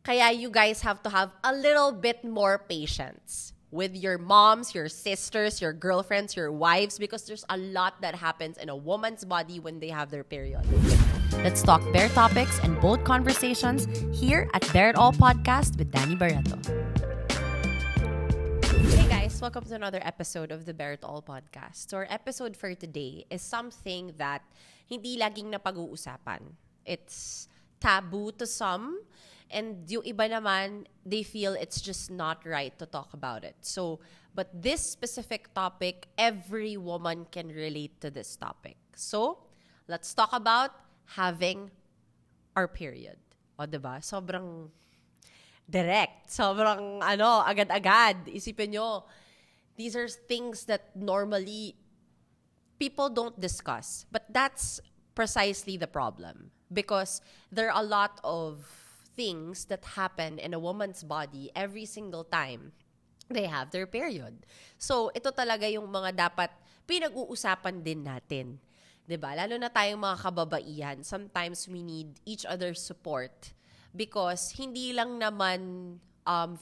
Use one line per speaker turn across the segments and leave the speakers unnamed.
Kaya you guys have to have a little bit more patience with your moms, your sisters, your girlfriends, your wives, because there's a lot that happens in a woman's body when they have their period.
Let's talk bare topics and bold conversations here at Bare It All Podcast with Danny Barreto.
Hey guys, welcome to another episode of the Bare It All Podcast. So our episode for today is something that hindi laging napag-uusapan. It's taboo to some, and yung iba naman, they feel it's just not right to talk about it. So, but this specific topic, every woman can relate to this topic. So, let's talk about having our period. O, diba? Sobrang direct. Sobrang, agad-agad. Isipin nyo, these are things that normally people don't discuss. But that's precisely the problem. Because there are a lot of things that happen in a woman's body every single time they have their period. So, ito talaga yung mga dapat pinag-uusapan din natin. 'Di ba? Lalo na tayong mga kababaihan, sometimes we need each other's support because hindi lang naman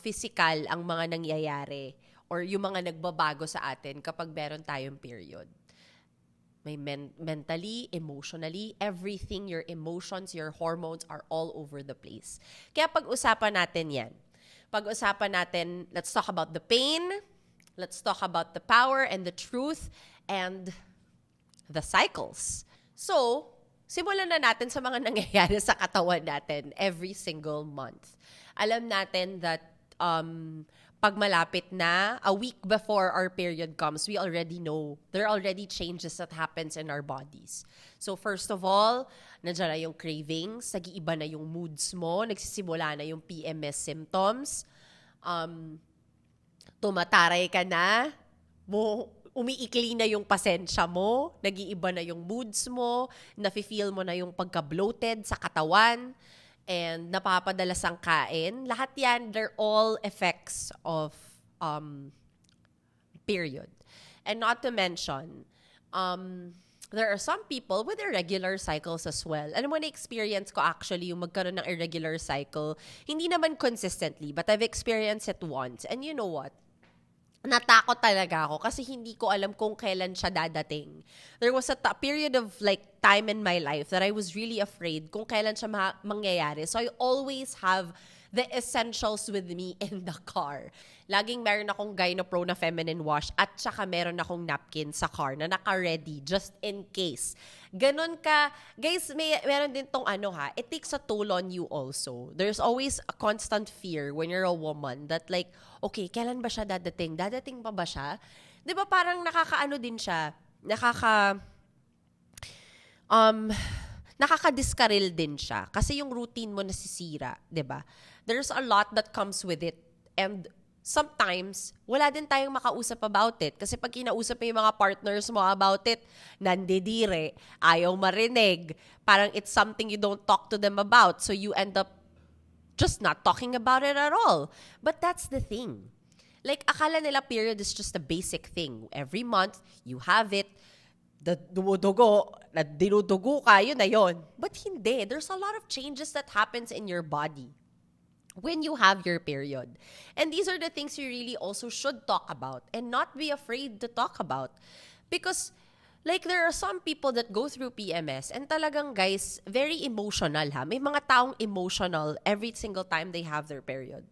physical ang mga nangyayari or yung mga nagbabago sa atin kapag meron tayong period. May mentally, emotionally, everything, your emotions, your hormones are all over the place. Kaya pag-usapan natin yan. Pag-usapan natin, let's talk about the pain, let's talk about the power and the truth, and the cycles. So, simulan na natin sa mga nangyayari sa katawan natin every single month. Alam natin that pag malapit na, a week before our period comes, we already know there are already changes that happens in our bodies. So first of all, nandiyan na yung cravings, nag-iiba na yung moods mo, nagsisimula na yung PMS symptoms, tumataray ka na, umiikli na yung pasensya mo, nag-iiba na yung moods mo, nafe-feel mo na yung pagka-bloated sa katawan, and napapadalas ang kain. Lahat yan, they're all effects of period. And not to mention, there are some people with irregular cycles as well. Alam mo, na-experience ko actually yung magkaroon ng irregular cycle. Hindi naman consistently, but I've experienced it once. And you know what? Natakot talaga ako kasi hindi ko alam kung kailan siya dadating. There was a period of time in my life that I was really afraid kung kailan siya mangyayari. So I always have the essentials with me in the car. Laging meron akong Gynapro na feminine wash at saka meron akong napkin sa car na naka-ready just in case. Ganon ka. Guys, meron din tong it takes a toll on you also. There's always a constant fear when you're a woman that okay, kailan ba siya dadating? Dadating pa ba siya? 'Di ba parang nakakaano din siya? Nakaka-discarril din siya kasi yung routine mo nasisira, 'di ba? There's a lot that comes with it, and sometimes wala din tayong makausap about it kasi pag kinausap mo yung mga partners mo about it, nandidire, ayaw marinig, parang it's something you don't talk to them about, so you end up just not talking about it at all. But that's the thing. Akala nila period is just a basic thing. Every month, you have it, dumudugo, dinudugo ka, yun na yun. But hindi. There's a lot of changes that happens in your body when you have your period. And these are the things you really also should talk about and not be afraid to talk about. Because there are some people that go through PMS and talagang guys, very emotional ha. May mga taong emotional every single time they have their period.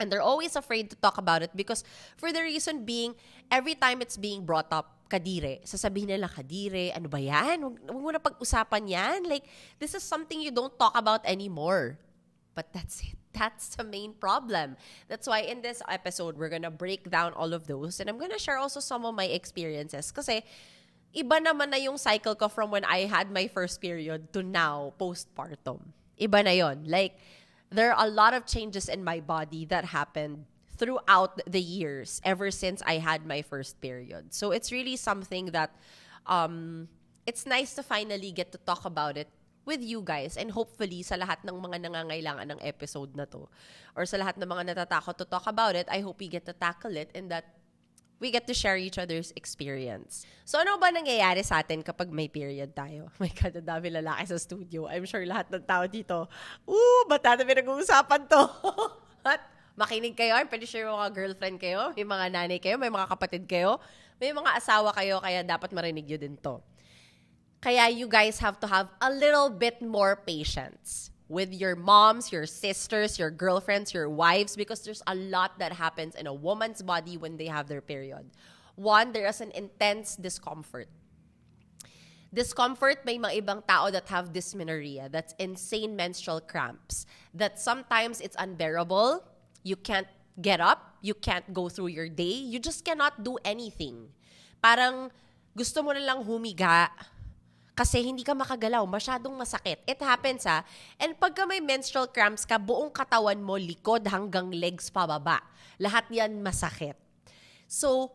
And they're always afraid to talk about it because for the reason being, every time it's being brought up, kadire, sasabihin nila, kadire, ano ba yan? Huwag mo na pag-usapan yan. This is something you don't talk about anymore. But that's it. That's the main problem. That's why in this episode, we're gonna break down all of those. And I'm gonna share also some of my experiences. Kasi iba naman na yung cycle ko from when I had my first period to now, postpartum. Iba na yon. There are a lot of changes in my body that happened throughout the years ever since I had my first period. So it's really something that it's nice to finally get to talk about it with you guys, and hopefully sa lahat ng mga nangangailangan ng episode na to or sa lahat ng mga natatakot to talk about it, I hope we get to tackle it and that we get to share each other's experience. So, ano ba nangyayari sa atin kapag may period tayo? My God, ang dami lalaki sa studio. I'm sure lahat ng tao dito, ba't natin pinag-uusapan to? At makinig kayo. I'm pretty sure may mga girlfriend kayo, may mga nanay kayo, may mga kapatid kayo, may mga asawa kayo, kaya dapat marinig nyo din to. Kaya you guys have to have a little bit more patience with your moms, your sisters, your girlfriends, your wives, because there's a lot that happens in a woman's body when they have their period. One, there is an intense discomfort. Discomfort, may mga ibang tao that have dysmenorrhea, that's insane menstrual cramps, that sometimes it's unbearable, you can't get up, you can't go through your day, you just cannot do anything. Parang gusto mo na lang humiga, kasi hindi ka makagalaw, masyadong masakit. It happens and pagka may menstrual cramps ka, buong katawan mo, likod hanggang legs pababa. Lahat yan masakit. So,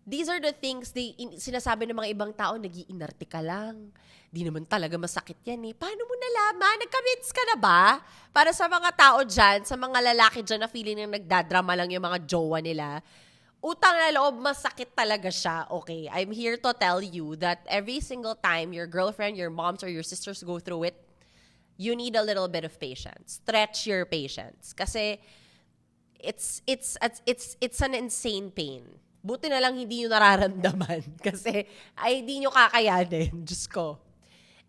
these are the things sinasabi ng mga ibang tao, nag-iinarte ka lang. Di naman talaga masakit yan eh. Paano mo nalaman? Nagka-meds ka na ba? Para sa mga tao dyan, sa mga lalaki dyan na feeling na nagdadrama lang yung mga jowa nila, utang na loob, masakit talaga siya. Okay, I'm here to tell you that every single time your girlfriend, your moms, or your sisters go through it, you need a little bit of patience. Stretch your patience. Kasi it's an insane pain. Buti na lang hindi nyo nararamdaman. Kasi hindi nyo kakayanin. Diyos ko.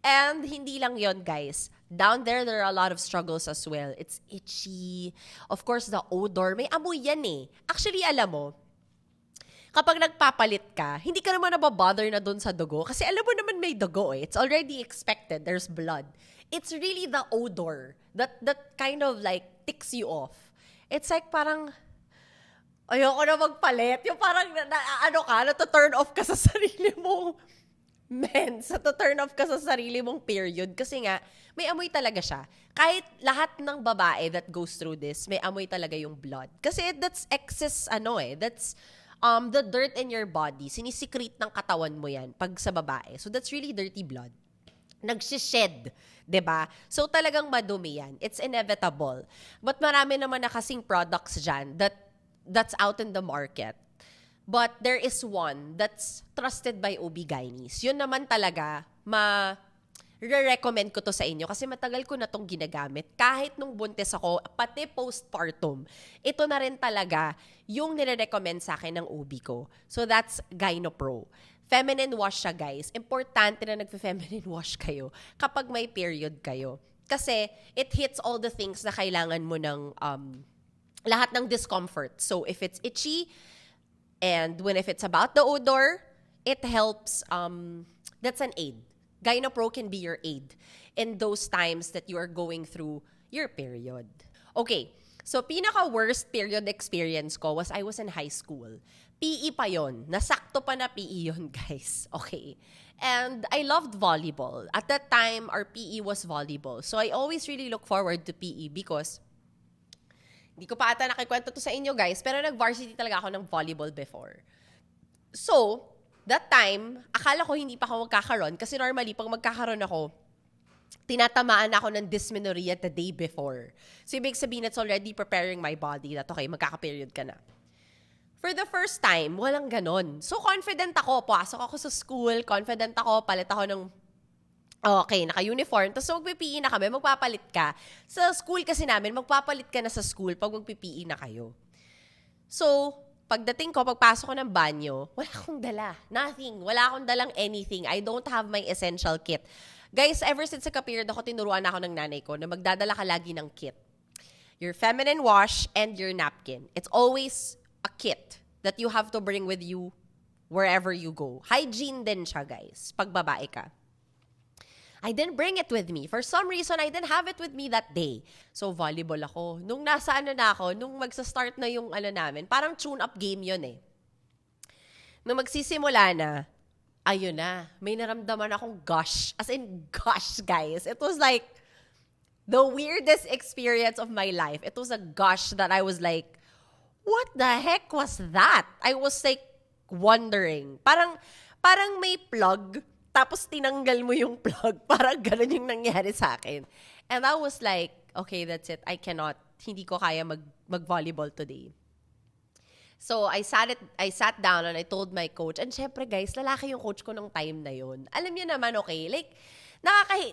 And hindi lang yon, guys. Down there are a lot of struggles as well. It's itchy. Of course, the odor. May amoy yan eh. Actually, alam mo, kapag nagpapalit ka, hindi ka naman nababother na dun sa dugo. Kasi alam mo naman may dugo eh. It's already expected. There's blood. It's really the odor that kind of like ticks you off. It's like parang, ayoko na magpalit. Yung parang, to-turn off ka sa sarili mong to-turn off ka sa sarili mong period. Kasi nga, may amoy talaga siya. Kahit lahat ng babae that goes through this, may amoy talaga yung blood. Kasi that's excess, that's the dirt in your body, sinisecrete ng katawan mo yan pag sa babae. So that's really dirty blood. Nagsished, 'di ba? So talagang madumi yan. It's inevitable. But marami naman na kasing products dyan that's out in the market. But there is one that's trusted by OB-GYNs. Yun naman talaga, re-recommend ko to sa inyo kasi matagal ko na tong ginagamit. Kahit nung buntis ako, pati postpartum, ito na rin talaga yung nire-recommend sa akin ng OB ko. So that's Gynopro. Feminine wash siya, guys. Importante na nagfe-feminine wash kayo kapag may period kayo. Kasi it hits all the things na kailangan mo ng lahat ng discomfort. So if it's itchy, and if it's about the odor, it helps, that's an aid. Gynopro can be your aid in those times that you are going through your period. Okay, so pinaka-worst period experience ko was I was in high school. PE pa yon. Nasakto pa na PE yon, guys. Okay. And I loved volleyball. At that time, our PE was volleyball. So I always really look forward to PE because hindi ko pa ata nakikwento to sa inyo, guys, pero nag-varsity talaga ako ng volleyball before. So, that time, akala ko hindi pa ako magkakaroon kasi normally, pag magkakaroon ako, tinatamaan ako ng dysmenorrhea the day before. So, ibig sabihin, it's already preparing my body that, okay, magkaka-period ka na. For the first time, walang ganon. So, confident ako. Pasok ako sa school, confident ako, palit ako ng okay, naka-uniform. Tapos magpipi'i na kami, magpapalit ka. Sa school kasi namin, magpapalit ka na sa school pag magpipi'i na kayo. So, pagdating ko, pagpasok ko ng banyo, wala akong dala. Nothing. Wala akong dalang anything. I don't have my essential kit. Guys, ever since nagka-period ako, tinuruan ako ng nanay ko na magdadala ka lagi ng kit. Your feminine wash and your napkin. It's always a kit that you have to bring with you wherever you go. Hygiene din siya, guys, pag babae ka. I didn't bring it with me. For some reason, I didn't have it with me that day. So, volleyball ako. Nung nasa na ako, nung magsa-start na yung namin, parang tune-up game yun eh. Nung magsisimula na, ayun na, may naramdaman akong gush. As in, gush, guys. It was like the weirdest experience of my life. It was a gush that I was like, what the heck was that? I was like, wondering. Parang may plug, tapos tinanggal mo yung plug. Parang ganun yung nangyari sa akin. And I was like, okay, that's it. I cannot. Hindi ko kaya mag-volleyball today. So, I sat down and I told my coach, and syempre guys, lalaki yung coach ko nung time na yun. Alam niyo naman, okay, like,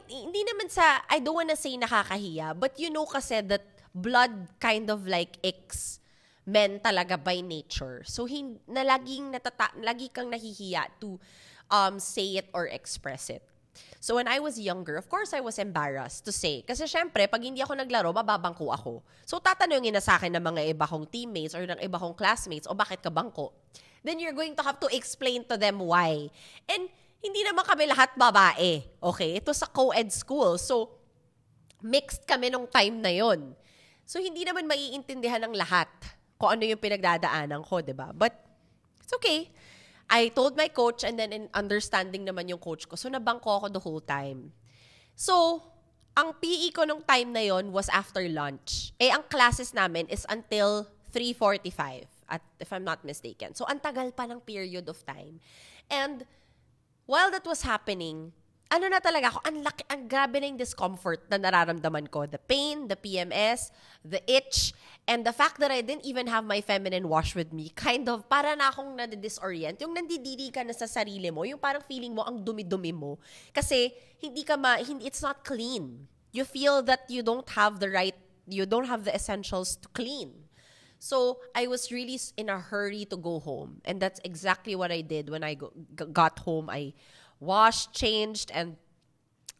hindi naman I don't wanna say nakakahiya, but you know kasi that blood kind of like icks men talaga by nature. So, lagi kang nahihiya to say it or express it. So when I was younger, of course, I was embarrassed to say. Kasi syempre, pag hindi ako naglaro, mababangko ako. So tatanungin na sa akin ng mga iba kong teammates or ng iba kong classmates, o bakit ka bangko? Then you're going to have to explain to them why. And hindi naman kami lahat babae. Okay? Ito sa co-ed school. So, mixed kami nung time na yon. So, hindi naman maiintindihan ng lahat kung ano yung pinagdadaanan ko, di ba? But, it's okay. I told my coach and then in understanding naman yung coach ko. So, nabangko ako the whole time. So, ang PE ko nung time na yon was after lunch. Eh, ang classes namin is until 3:45, if I'm not mistaken. So, ang tagal pa ng period of time. And, while that was happening, ano na talaga ako, ang grabe na yung discomfort na nararamdaman ko. The pain, the PMS, the itch, and the fact that I didn't even have my feminine wash with me, kind of, para na akong nadidisorient. Yung nandidiri ka na sa sarili mo, yung parang feeling mo, ang dumi-dumi mo. Kasi, it's not clean. You feel that you don't have the essentials to clean. So, I was really in a hurry to go home. And that's exactly what I did when I got home. I washed, changed, and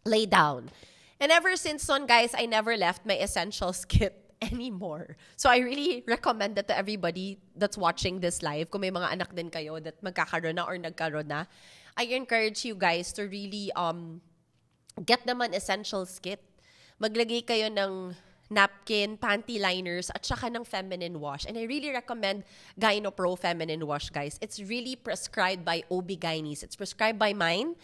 lay down. And ever since then, guys, I never left my essentials kit anymore. So I really recommend that to everybody that's watching this live. Kung may mga anak din kayo that magkakaroon na or nagkaroon na, I encourage you guys to really get them an essentials kit. Maglagay kayo ng napkin, panty liners, at saka ng feminine wash. And I really recommend GynoPro Feminine Wash, guys. It's really prescribed by OB-GYNs. It's prescribed by mine.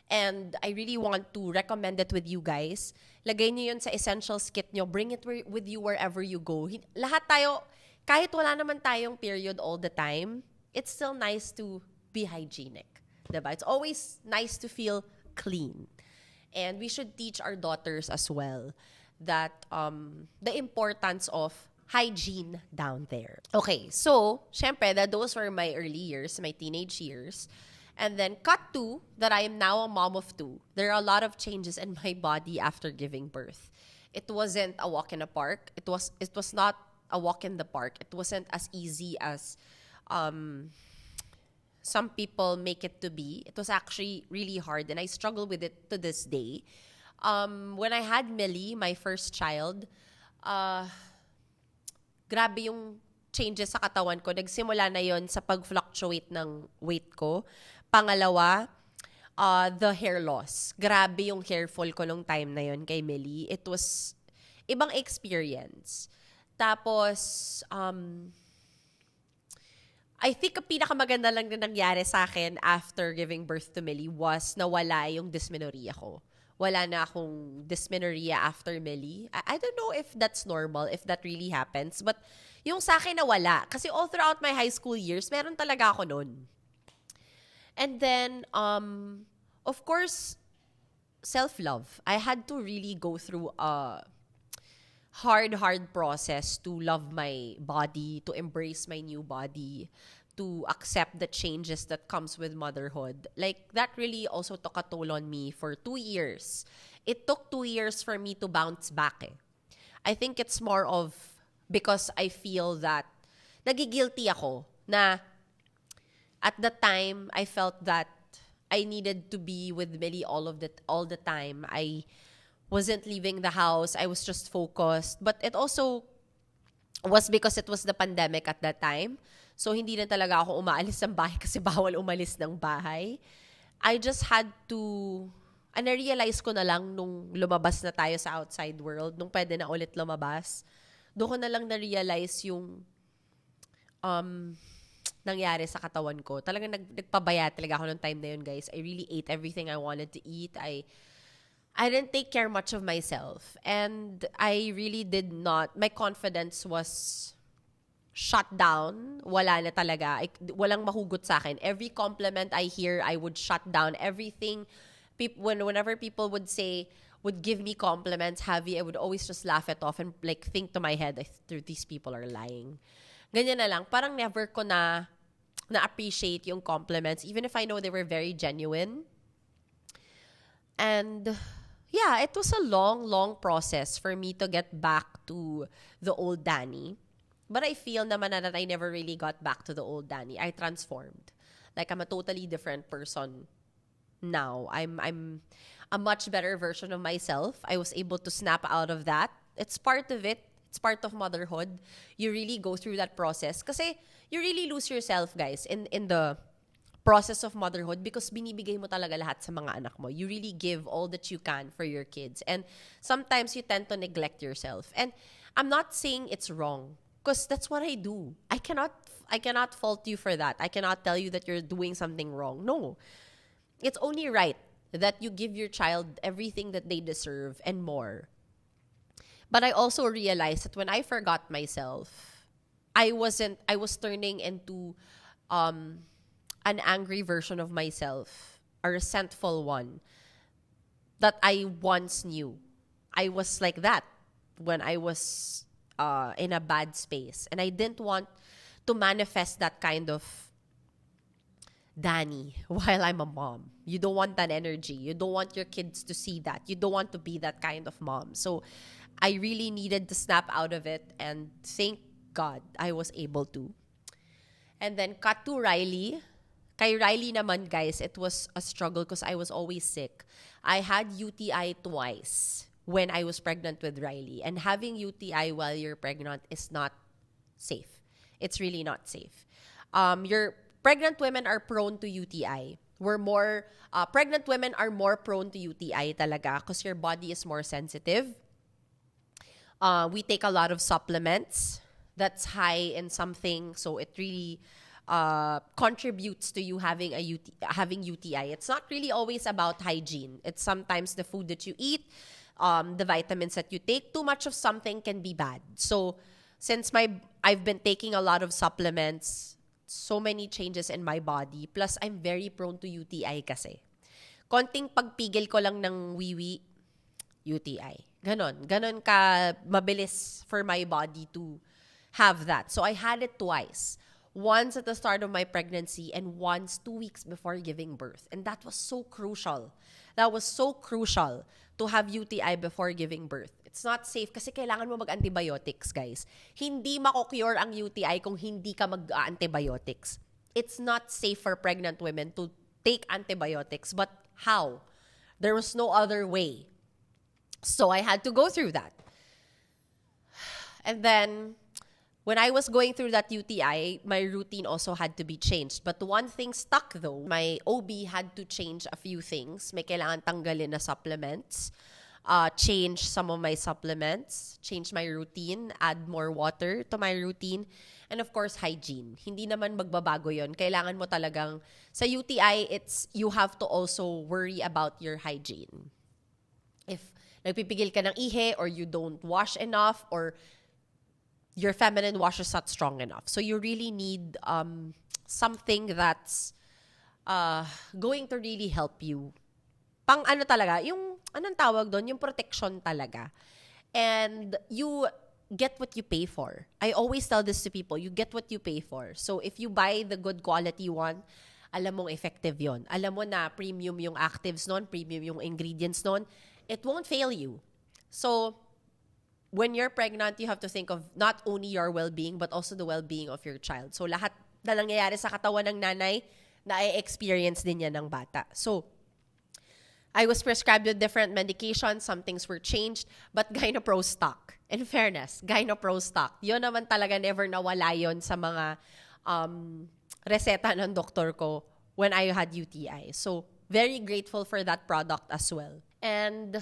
And I really want to recommend it with you guys. Lagay niyo yun sa essentials kit nyo. Bring it with you wherever you go. Lahat tayo, kahit wala naman tayong period all the time, it's still nice to be hygienic. Diba? It's always nice to feel clean. And we should teach our daughters as well that the importance of hygiene down there. Okay, so, syempre, those were my early years, my teenage years. And then, cut to, that I am now a mom of two. There are a lot of changes in my body after giving birth. It wasn't a walk in a park. It was not a walk in the park. It wasn't as easy as some people make it to be. It was actually really hard, and I struggle with it to this day. When I had Millie, my first child, grabe yung changes sa katawan ko. Nagsimula na yon sa pag-fluctuate ng weight ko. Pangalawa, the hair loss. Grabe yung hair fall ko nung time na yon kay Millie. It was ibang experience. Tapos, I think ang pinakamaganda lang na nangyari sa akin after giving birth to Millie was nawala yung dysmenorrhea ko. Wala na akong dysmenorrhea after Millie. I don't know if that's normal, if that really happens. But yung sa akin nawala. Kasi all throughout my high school years, meron talaga ako nun. And then, of course, self-love. I had to really go through a hard process to love my body, to embrace my new body, to accept the changes that comes with motherhood. Like, that really also took a toll on me for 2 years. It took 2 years for me to bounce back. I think it's more of because I feel that nagigilty ako na at the time, I felt that I needed to be with Millie all the time. I wasn't leaving the house. I was just focused. But it also was because it was the pandemic at that time. So, hindi na talaga ako umaalis ng bahay kasi bawal umalis ng bahay. I just had to, na-realize ko na lang nung lumabas na tayo sa outside world, nung pwede na ulit lumabas, doon ko na lang na-realize yung nangyari sa katawan ko. Talagang nagpabaya talaga ako nung time na yun, guys. I really ate everything I wanted to eat. I didn't take care much of myself. And I really did not, my confidence was shut down. Wala na talaga. Walang mahugot sa akin. Every compliment I hear, I would shut down. Everything, whenever people would give me compliments heavy, I would always just laugh it off and like think to my head, these people are lying. ganyan na lang. Parang never ko na-appreciate yung compliments, even if I know they were very genuine. And yeah, it was a long, long process for me to get back to the old Danny. But I feel naman na that I never really got back to the old Danny. I transformed. Like, I'm a totally different person now. I'm a much better version of myself. I was able to snap out of that. It's part of it. It's part of motherhood. You really go through that process. Kasi you really lose yourself, guys, in the process of motherhood because binibigay mo talaga lahat sa mga anak mo. You really give all that you can for your kids. And sometimes you tend to neglect yourself. And I'm not saying it's wrong because that's what I do. I cannot fault you for that. I cannot tell you that you're doing something wrong. No. It's only right that you give your child everything that they deserve and more. But I also realized that when I forgot myself, I was turning into an angry version of myself, a resentful one that I once knew. I was like that when I was in a bad space. And I didn't want to manifest that kind of Danny while I'm a mom. You don't want that energy. You don't want your kids to see that. You don't want to be that kind of mom. So I really needed to snap out of it, and thank God I was able to. And then cut to Riley. Kay Riley naman, guys, it was a struggle because I was always sick. I had UTI twice when I was pregnant with Riley. And having UTI while you're pregnant is not safe. It's really not safe. Your pregnant women are prone to UTI. Pregnant women are more prone to UTI talaga because your body is more sensitive. We take a lot of supplements that's high in something, so it really contributes to you having UTI. It's not really always about hygiene. It's sometimes the food that you eat, the vitamins that you take. Too much of something can be bad. So since I've been taking a lot of supplements, so many changes in my body, plus I'm very prone to UTI kasi. Konting pagpigil ko lang ng wiwi, UTI. Ganon ka mabilis for my body to have that. So I had it twice. Once at the start of my pregnancy and once 2 weeks before giving birth. And that was so crucial. That was so crucial to have UTI before giving birth. It's not safe kasi kailangan mo mag-antibiotics, guys. Hindi mako-cure ang UTI kung hindi ka mag-antibiotics. It's not safe for pregnant women to take antibiotics. But how? There was no other way. So I had to go through that. And then, when I was going through that UTI, my routine also had to be changed. But one thing stuck though. My OB had to change a few things. May kailangan tanggalin na supplements. Change some of my supplements. Change my routine. Add more water to my routine. And of course, hygiene. Hindi naman magbabago yon. Kailangan mo talagang, sa UTI, you have to also worry about your hygiene. If nagpipigil ka ng ihi or you don't wash enough or your feminine wash is not strong enough. So you really need something that's going to really help you. Pang ano talaga, yung anong tawag doon, yung protection talaga. And you get what you pay for. I always tell this to people, you get what you pay for. So if you buy the good quality one, alam mong effective yon. Alam mo na premium yung actives nun, premium yung ingredients nun, it won't fail you. So when you're pregnant, you have to think of not only your well-being, but also the well-being of your child. So, lahat na nangyayari sa katawan ng nanay, na-experience din yan ng bata. So, I was prescribed with different medications. Some things were changed, but Gynopro stock. In fairness, Gynopro stock. Yun naman talaga never nawala yon sa mga reseta ng doktor ko when I had UTI. So, very grateful for that product as well. And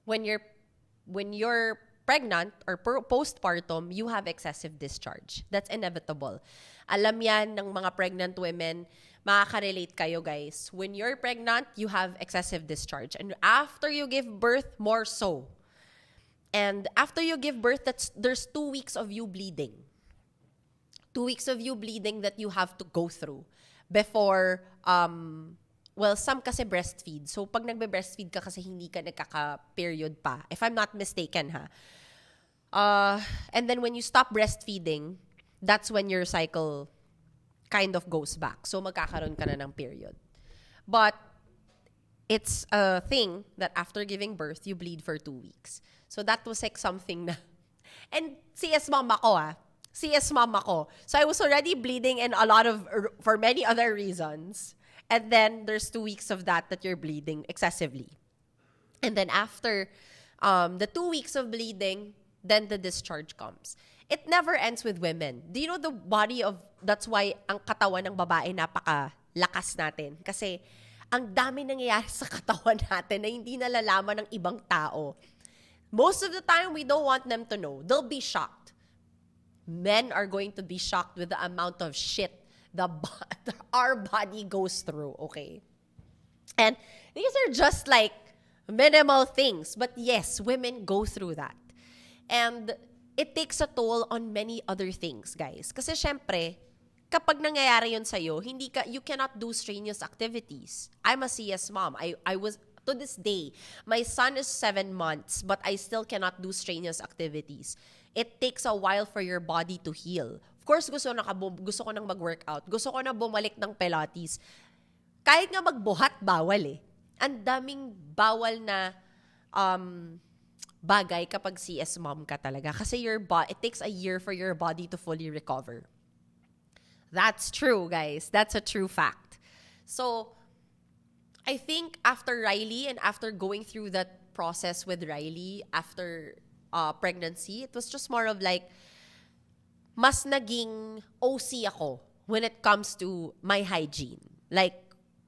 when you're pregnant or postpartum, you have excessive discharge. That's inevitable. Alam yan ng mga pregnant women, makaka-relate kayo, guys. When you're pregnant, you have excessive discharge. And after you give birth, more so. And after you give birth, there's 2 weeks of you bleeding. 2 weeks of you bleeding that you have to go through before, some kasi breastfeed. So, pag nagbe-breastfeed ka kasi hindi ka nagkaka-period pa. If I'm not mistaken, ha. And then when you stop breastfeeding, that's when your cycle kind of goes back. So magkakaroon ka na ng period. But it's a thing that after giving birth, you bleed for 2 weeks. So that was like something na... And CS mom ako CS mom ako. So I was already bleeding and for many other reasons. And then there's 2 weeks of that you're bleeding excessively. And then after the 2 weeks of bleeding, then the discharge comes. It never ends with women. Do you know the body of... That's why ang katawan ng babae napaka-lakas natin. Kasi ang dami nangyayari sa katawan natin na hindi nalalaman ng ibang tao. Most of the time, we don't want them to know. They'll be shocked. Men are going to be shocked with the amount of shit our body goes through, okay? And these are just like minimal things. But yes, women go through that. And it takes a toll on many other things, guys. Kasi syempre, kapag nangyayari yun sa'yo, you cannot do strenuous activities. I'm a CS mom. I was, to this day, my son is 7 months, but I still cannot do strenuous activities. It takes a while for your body to heal. Of course, gusto ko nang mag-workout. Gusto ko na bumalik ng Pilates. Kahit nga magbuhat, bawal eh. Ang daming bawal na bagay kapag CS mom ka talaga. Kasi it takes a year for your body to fully recover. That's true, guys. That's a true fact. So, I think after Riley and after going through that process with Riley after pregnancy, it was just more of like, mas naging OC ako when it comes to my hygiene. Like,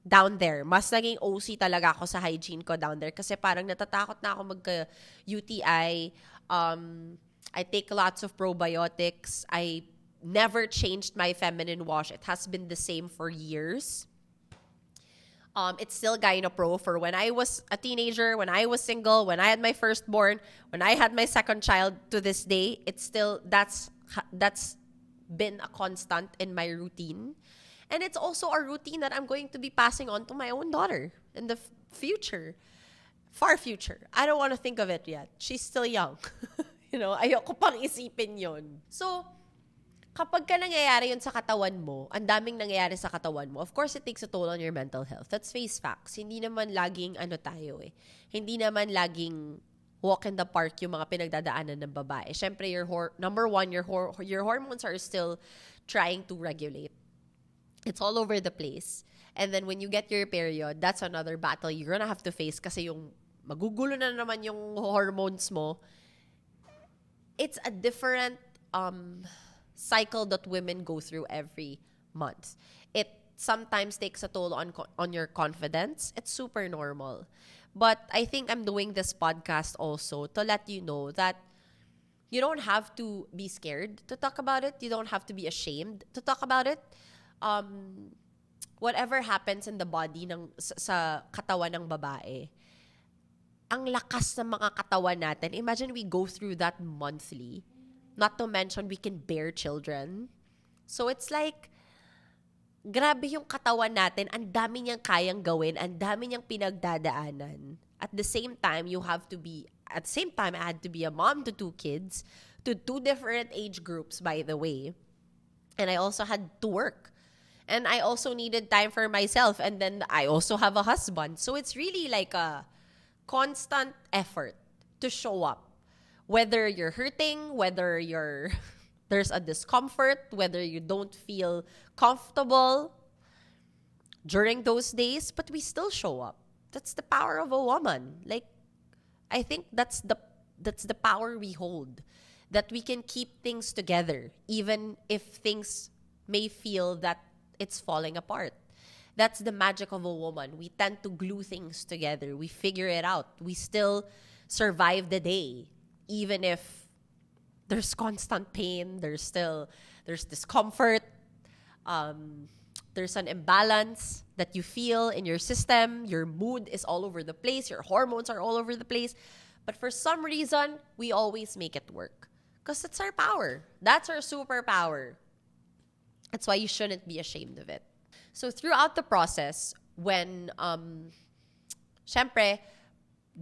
down there, mas naging OC talaga ako sa hygiene ko down there kasi parang natatakot na ako magka-UTI. I take lots of probiotics. I never changed my feminine wash. It has been the same for years. It's still Gynapro for when I was a teenager, when I was single, when I had my firstborn, when I had my second child. To this day, it's still, that's been a constant in my routine. And it's also a routine that I'm going to be passing on to my own daughter in the future. Far future. I don't want to think of it yet. She's still young. Ayoko pang isipin yon. So, kapag ka nangyayari yun sa katawan mo, ang daming nangyayari sa katawan mo, of course, it takes a toll on your mental health. Let's face facts. Hindi naman laging tayo eh. Hindi naman laging walk in the park yung mga pinagdadaanan ng babae. Siyempre, number one, your hormones are still trying to regulate. It's all over the place. And then when you get your period, that's another battle you're gonna have to face kasi yung magugulo na naman yung hormones mo. It's a different cycle that women go through every month. It sometimes takes a toll on your confidence. It's super normal. But I think I'm doing this podcast also to let you know that you don't have to be scared to talk about it. You don't have to be ashamed to talk about it. Whatever happens in the body sa katawan ng babae, ang lakas ng mga katawan natin. Imagine we go through that monthly. Not to mention, we can bear children. So it's like, grabe yung katawan natin. Ang dami niyang kayang gawin. Ang dami niyang pinagdadaanan. At the same time, I had to be a mom to 2 kids, to 2 different age groups, by the way. And I also had to work. And I also needed time for myself. And then I also have a husband. So it's really like a constant effort to show up. Whether you're hurting, whether there's a discomfort, whether you don't feel comfortable during those days, but we still show up. That's the power of a woman. Like, I think that's the power we hold. That we can keep things together, even if things may feel that it's falling apart. That's the magic of a woman. We tend to glue things together. We figure it out. We still survive the day. Even if there's constant pain, there's discomfort, there's an imbalance that you feel in your system, your mood is all over the place, your hormones are all over the place. But for some reason, we always make it work. Because it's our power. That's our superpower. That's why you shouldn't be ashamed of it. So throughout the process, when, syempre,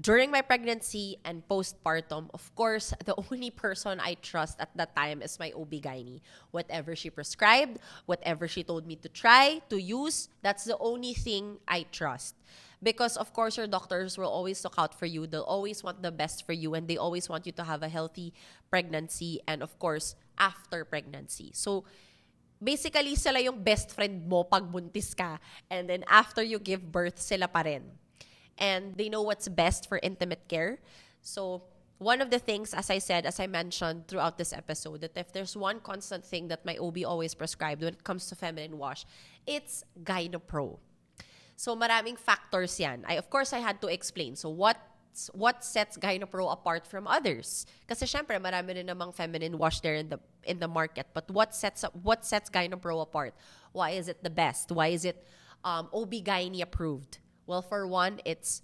during my pregnancy and postpartum, of course, the only person I trust at that time is my OB-GYN. Whatever she prescribed, whatever she told me to try, to use, that's the only thing I trust. Because, of course, your doctors will always look out for you. They'll always want the best for you, and they always want you to have a healthy pregnancy and, of course, after pregnancy. So, basically, sila yung best friend mo pag buntis ka. And then, after you give birth, sila pa rin. And they know what's best for intimate care. So, one of the things, as I mentioned throughout this episode, that if there's one constant thing that my OB always prescribed when it comes to feminine wash, it's GynoPro. So, maraming factors yan. Of course, I had to explain. So, what sets GynoPro apart from others? Kasi syempre, marami rin namang feminine wash there in the market. But what sets GynoPro apart? Why is it the best? Why is it OB-GYN approved? Well, for one, it's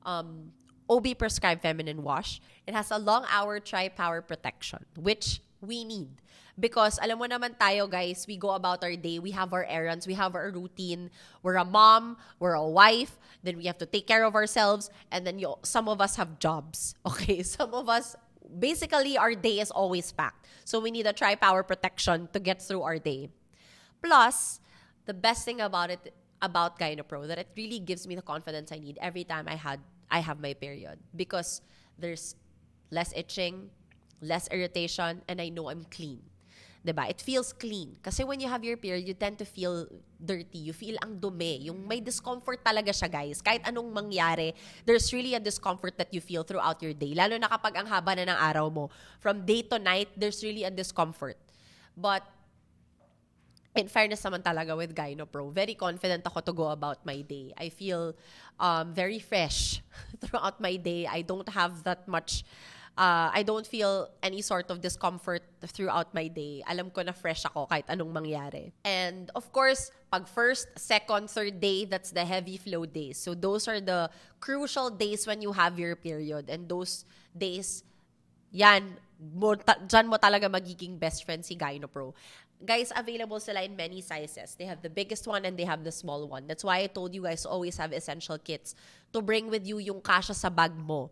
OB prescribed feminine wash. It has a long hour tri-power protection, which we need. Because alam mo naman tayo, guys, we go about our day, we have our errands, we have our routine. We're a mom, we're a wife, then we have to take care of ourselves, and then some of us have jobs. Okay, some of us, basically, our day is always packed. So we need a tri-power protection to get through our day. Plus, the best thing about GynoPro, that it really gives me the confidence I need every time I have my period. Because there's less itching, less irritation, and I know I'm clean. Diba? It feels clean. Kasi when you have your period, you tend to feel dirty. You feel ang dumi. Yung may discomfort talaga siya, guys. Kahit anong mangyari, there's really a discomfort that you feel throughout your day. Lalo na kapag ang haba na ng araw mo. From day to night, there's really a discomfort. But, in fairness naman talaga with GynoPro, very confident ako to go about my day. I feel very fresh throughout my day. I don't have that much... I don't feel any sort of discomfort throughout my day. Alam ko na fresh ako kahit anong mangyari. And of course, pag first, second, third day, that's the heavy flow days. So those are the crucial days when you have your period. And those days, dyan mo talaga magiging best friend si GynoPro. Guys, available sila in many sizes. They have the biggest one and they have the small one. That's why I told you guys to always have essential kits to bring with you yung kasya sa bag mo.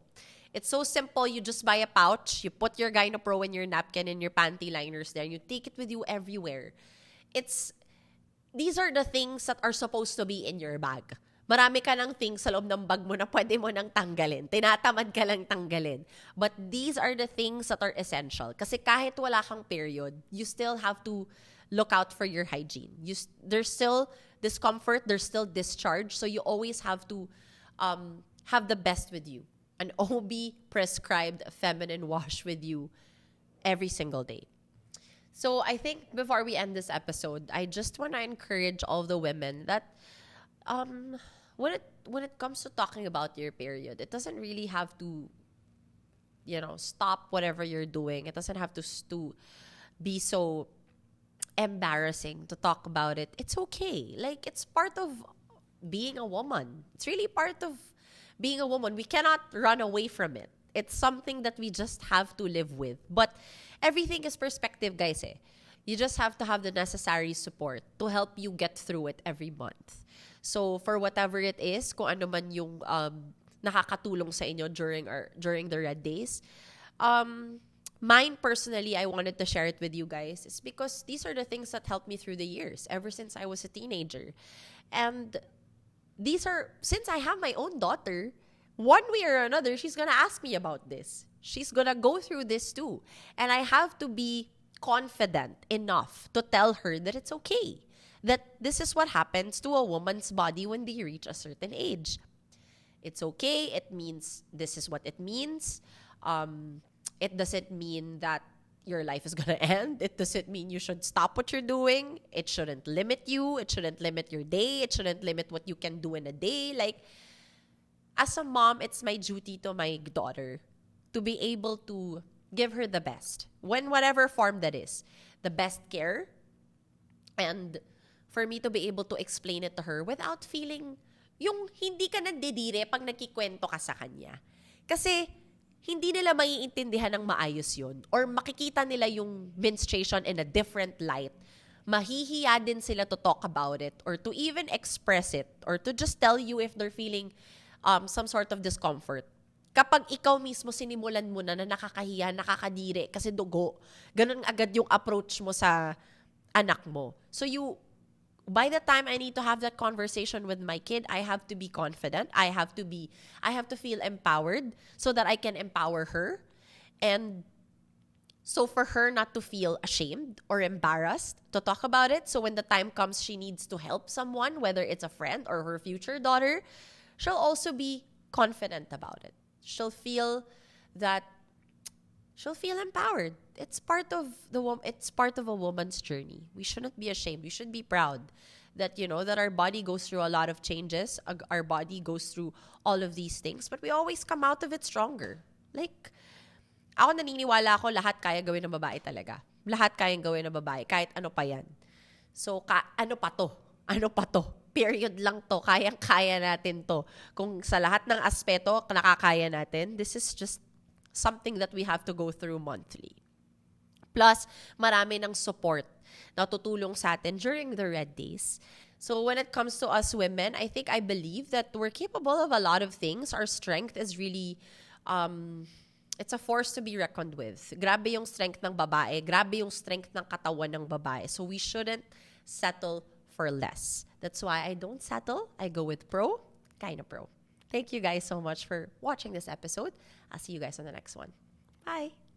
It's so simple. You just buy a pouch, you put your GynoPro in your napkin and your panty liners there, and you take it with you everywhere. These are the things that are supposed to be in your bag. Marami ka ng things sa loob ng bag mo na pwede mo nang tanggalin. Tinatamad ka lang tanggalin. But these are the things that are essential. Kasi kahit wala kang period, you still have to look out for your hygiene. There's still discomfort, there's still discharge, so you always have to have the best with you. An OB-prescribed feminine wash with you every single day. So I think before we end this episode, I just want to encourage all the women that when it comes to talking about your period, it doesn't really have to, stop whatever you're doing. It doesn't have to be so embarrassing to talk about it. It's okay. Like, it's part of being a woman. It's really part of being a woman. We cannot run away from it. It's something that we just have to live with. But everything is perspective, guys. You just have to have the necessary support to help you get through it every month. So for whatever it is, kung ano man yung nakakatulong sa inyo during the red days, mine personally, I wanted to share it with you guys, is because these are the things that helped me through the years ever since I was a teenager. And since I have my own daughter, one way or another, she's gonna ask me about this. She's gonna go through this too. And I have to be confident enough to tell her that it's okay. That this is what happens to a woman's body when they reach a certain age. It's okay. It means this is what it means. It doesn't mean that your life is gonna end. It doesn't mean you should stop what you're doing. It shouldn't limit you. It shouldn't limit your day. It shouldn't limit what you can do in a day. Like, as a mom, it's my duty to my daughter to be able to give her the best, whatever form that is, the best care, and for me to be able to explain it to her without feeling yung hindi ka nagdidire pag nagkikwento ka sa kanya. Kasi hindi nila maiintindihan ng maayos yun, or makikita nila yung menstruation in a different light. Mahihiya din sila to talk about it, or to even express it, or to just tell you if they're feeling some sort of discomfort. kapag ikaw mismo sinimulan mo na nakakahiya, nakakadiri, kasi dugo, ganun agad yung approach mo sa anak mo. So by the time I need to have that conversation with my kid, I have to be confident. I have to feel empowered so that I can empower her. And so for her not to feel ashamed or embarrassed to talk about it. So when the time comes she needs to help someone, whether it's a friend or her future daughter, she'll also be confident about it. She'll feel empowered. It's part of a woman's journey. We shouldn't be ashamed. We should be proud that that our body goes through a lot of changes. Our body goes through all of these things, but we always come out of it stronger. Like, ako naniniwala ako lahat kaya gawin ng babae talaga. Lahat kayang gawin ng babae kahit ano pa 'yan. So ano pa to? Ano pa to? Period lang to. Kayang-kaya natin to. Kung sa lahat ng aspeto nakakaya natin, this is just something that we have to go through monthly. Plus, marami ng support na tutulong sa atin during the red days. So when it comes to us women, I believe that we're capable of a lot of things. Our strength is really, it's a force to be reckoned with. Grabe yung strength ng babae. Grabe yung strength ng katawan ng babae. So we shouldn't settle for less. That's why I don't settle. I go with pro, kind of pro. Thank you guys so much for watching this episode. I'll see you guys on the next one. Bye.